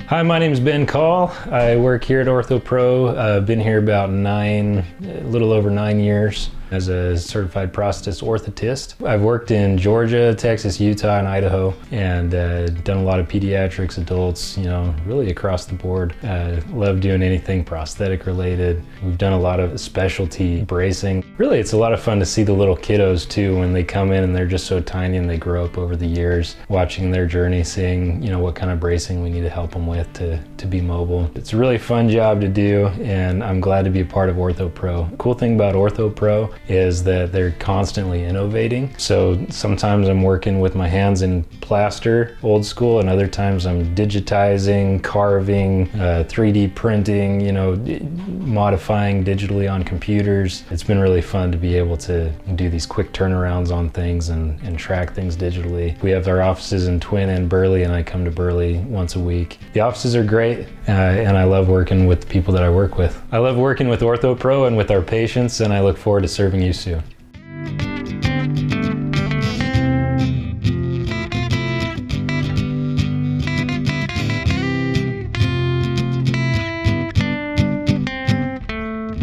Hi, my name is Ben Call. I work here at Orthopro. I've been here about a little over 9 years as a certified prosthetist orthotist. I've worked in Georgia, Texas, Utah, and Idaho, and done a lot of pediatrics, adults, really across the board. Love doing anything prosthetic related. We've done a lot of specialty bracing. Really, it's a lot of fun to see the little kiddos too when they come in and they're just so tiny and they grow up over the years, watching their journey, seeing what kind of bracing we need to help them with to be mobile. It's a really fun job to do, and I'm glad to be a part of Orthopro. The cool thing about Orthopro is that they're constantly innovating. So sometimes I'm working with my hands in plaster, old school, and other times I'm digitizing, carving, 3D printing, modifying digitally on computers. It's been really fun to be able to do these quick turnarounds on things and track things digitally. We have our offices in Twin and Burley, and I come to Burley once a week. The offices are great, and I love working with the people that I work with. I love working with Orthopro and with our patients, and I look forward to serving you soon.